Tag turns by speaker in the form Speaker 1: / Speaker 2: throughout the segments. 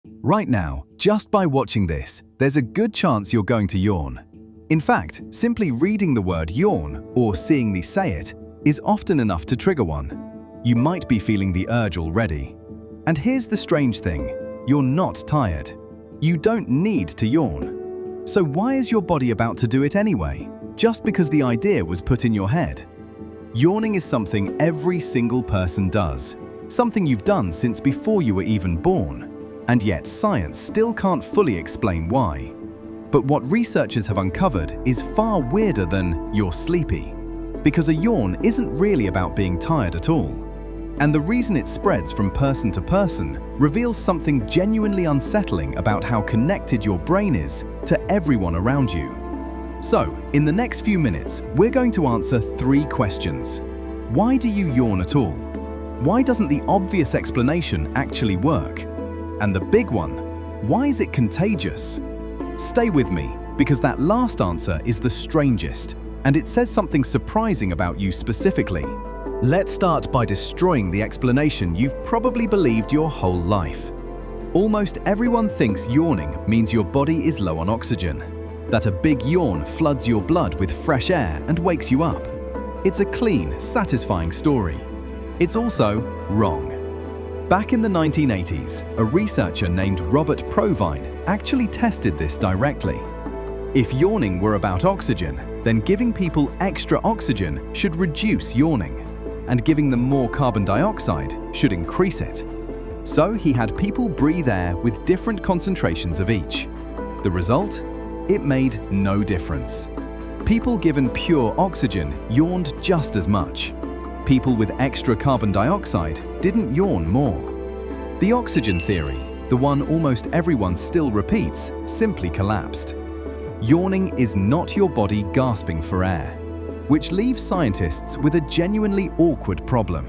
Speaker 1: Right now, just by watching this, there's a good chance you're going to yawn. In fact, simply reading the word yawn or seeing me say it is often enough to trigger one. You might be feeling the urge already. And here's the strange thing, you're not tired. You don't need to yawn. So why is your body about to do it anyway? Just because the idea was put in your head? Yawning is something every single person does. Something you've done since before you were even born. And yet science still can't fully explain why. But what researchers have uncovered is far weirder than "you're sleepy." Because a yawn isn't really about being tired at all. And the reason it spreads from person to person reveals something genuinely unsettling about how connected your brain is to everyone around you. So, in the next few minutes, we're going to answer 3 questions. Why do you yawn at all? Why doesn't the obvious explanation actually work? And the big one, why is it contagious? Stay with me, because that last answer is the strangest, and it says something surprising about you specifically. Let's start by destroying the explanation you've probably believed your whole life. Almost everyone thinks yawning means your body is low on oxygen, that a big yawn floods your blood with fresh air and wakes you up. It's a clean, satisfying story. It's also wrong. Back in the 1980s, a researcher named Robert Provine actually tested this directly. If yawning were about oxygen, then giving people extra oxygen should reduce yawning, and giving them more carbon dioxide should increase it. So he had people breathe air with different concentrations of each. The result? It made no difference. People given pure oxygen yawned just as much. People with extra carbon dioxide didn't yawn more. The oxygen theory, the one almost everyone still repeats, simply collapsed. Yawning is not your body gasping for air, which leaves scientists with a genuinely awkward problem.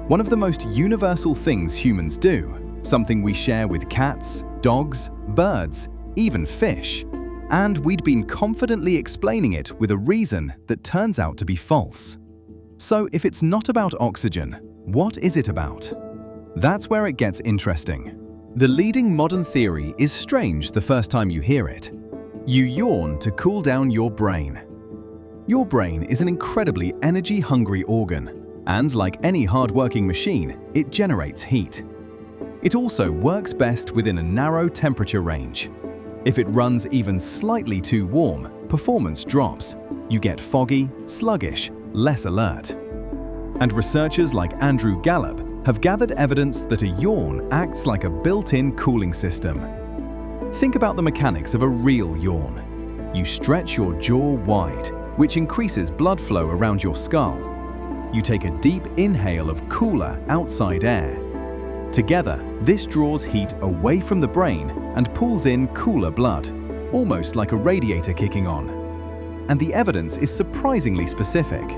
Speaker 1: One of the most universal things humans do, something we share with cats, dogs, birds, even fish, and we'd been confidently explaining it with a reason that turns out to be false. So if it's not about oxygen, what is it about? That's where it gets interesting. The leading modern theory is strange the first time you hear it. You yawn to cool down your brain. Your brain is an incredibly energy-hungry organ, and like any hard-working machine, it generates heat. It also works best within a narrow temperature range. If it runs even slightly too warm, performance drops. You get foggy, sluggish, less alert. And researchers like Andrew Gallup have gathered evidence that a yawn acts like a built-in cooling system. Think about the mechanics of a real yawn. You stretch your jaw wide, which increases blood flow around your skull. You take a deep inhale of cooler outside air. Together, this draws heat away from the brain and pulls in cooler blood, almost like a radiator kicking on. And the evidence is surprisingly specific.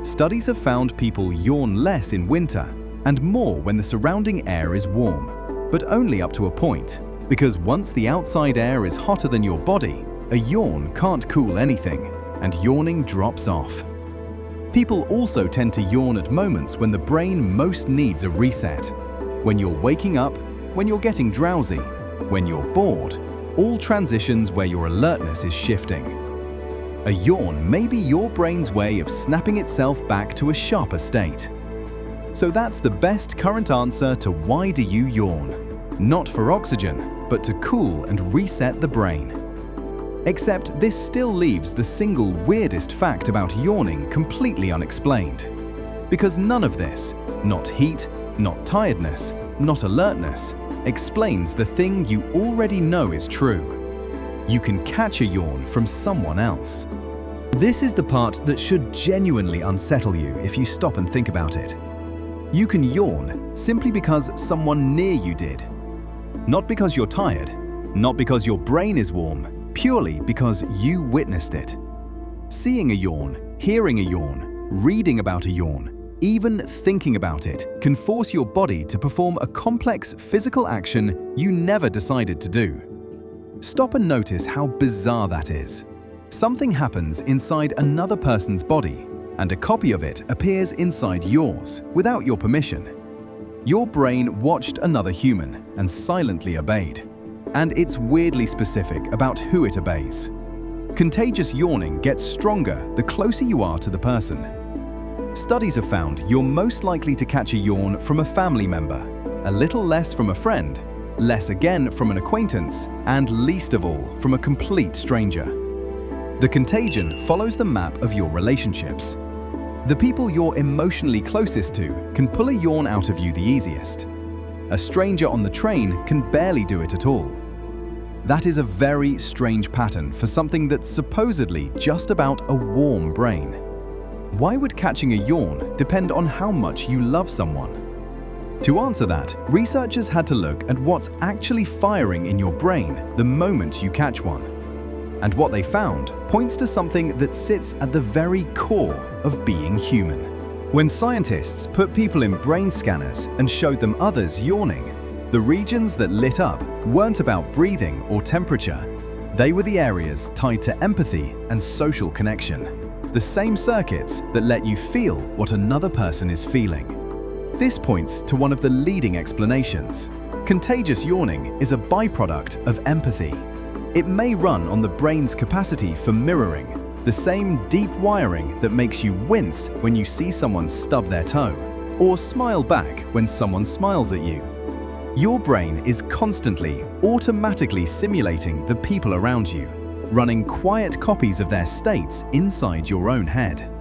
Speaker 1: Studies have found people yawn less in winter and more when the surrounding air is warm, but only up to a point, because once the outside air is hotter than your body, a yawn can't cool anything, and yawning drops off. People also tend to yawn at moments when the brain most needs a reset. When you're waking up, when you're getting drowsy, when you're bored, all transitions where your alertness is shifting. A yawn may be your brain's way of snapping itself back to a sharper state. So that's the best current answer to why do you yawn? Not for oxygen, but to cool and reset the brain. Except this still leaves the single weirdest fact about yawning completely unexplained. Because none of this, not heat, not tiredness, not alertness, explains the thing you already know is true. You can catch a yawn from someone else. This is the part that should genuinely unsettle you if you stop and think about it. You can yawn simply because someone near you did. Not because you're tired, not because your brain is warm, purely because you witnessed it. Seeing a yawn, hearing a yawn, reading about a yawn, even thinking about it can force your body to perform a complex physical action you never decided to do. Stop and notice how bizarre that is. Something happens inside another person's body, and a copy of it appears inside yours without your permission. Your brain watched another human and silently obeyed. And it's weirdly specific about who it obeys. Contagious yawning gets stronger the closer you are to the person. Studies have found you're most likely to catch a yawn from a family member, a little less from a friend, less again from an acquaintance, and least of all from a complete stranger. The contagion follows the map of your relationships. The people you're emotionally closest to can pull a yawn out of you the easiest. A stranger on the train can barely do it at all. That is a very strange pattern for something that's supposedly just about a warm brain. Why would catching a yawn depend on how much you love someone? To answer that, researchers had to look at what's actually firing in your brain the moment you catch one. And what they found points to something that sits at the very core of being human. When scientists put people in brain scanners and showed them others yawning, the regions that lit up weren't about breathing or temperature. They were the areas tied to empathy and social connection, the same circuits that let you feel what another person is feeling. This points to one of the leading explanations. Contagious yawning is a byproduct of empathy. It may run on the brain's capacity for mirroring, the same deep wiring that makes you wince when you see someone stub their toe, or smile back when someone smiles at you. Your brain is constantly, automatically simulating the people around you, running quiet copies of their states inside your own head.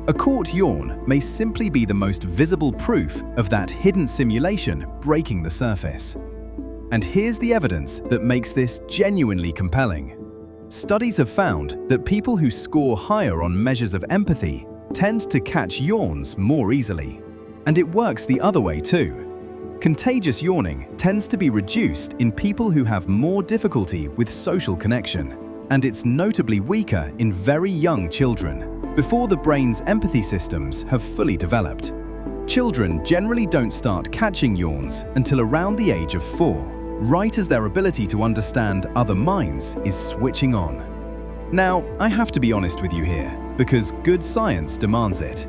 Speaker 1: A caught yawn may simply be the most visible proof of that hidden simulation breaking the surface. And here's the evidence that makes this genuinely compelling. Studies have found that people who score higher on measures of empathy tend to catch yawns more easily. And it works the other way too. Contagious yawning tends to be reduced in people who have more difficulty with social connection, and it's notably weaker in very young children, before the brain's empathy systems have fully developed. Children generally don't start catching yawns until around the age of 4, right as their ability to understand other minds is switching on. Now, I have to be honest with you here, because good science demands it.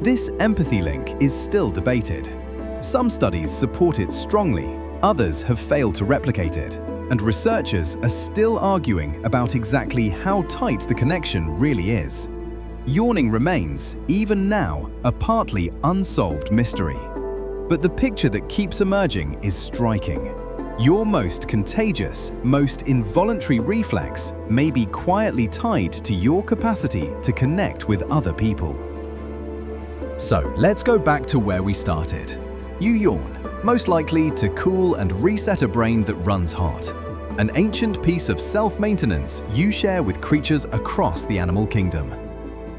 Speaker 1: This empathy link is still debated. Some studies support it strongly, others have failed to replicate it, and researchers are still arguing about exactly how tight the connection really is. Yawning remains, even now, a partly unsolved mystery. But the picture that keeps emerging is striking. Your most contagious, most involuntary reflex may be quietly tied to your capacity to connect with other people. So let's go back to where we started. You yawn, most likely to cool and reset a brain that runs hot. An ancient piece of self-maintenance you share with creatures across the animal kingdom.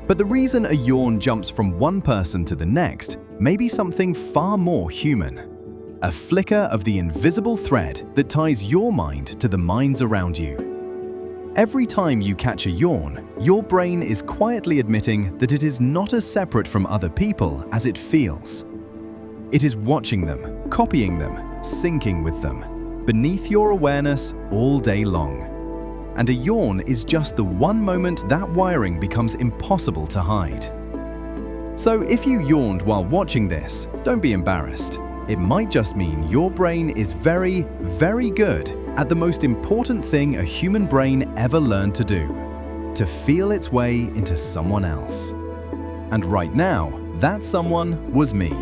Speaker 1: But the reason a yawn jumps from one person to the next may be something far more human. A flicker of the invisible thread that ties your mind to the minds around you. Every time you catch a yawn, your brain is quietly admitting that it is not as separate from other people as it feels. It is watching them, copying them, syncing with them, beneath your awareness all day long. And a yawn is just the one moment that wiring becomes impossible to hide. So if you yawned while watching this, don't be embarrassed. It might just mean your brain is very, very good at the most important thing a human brain ever learned to do: to feel its way into someone else. And right now, that someone was me.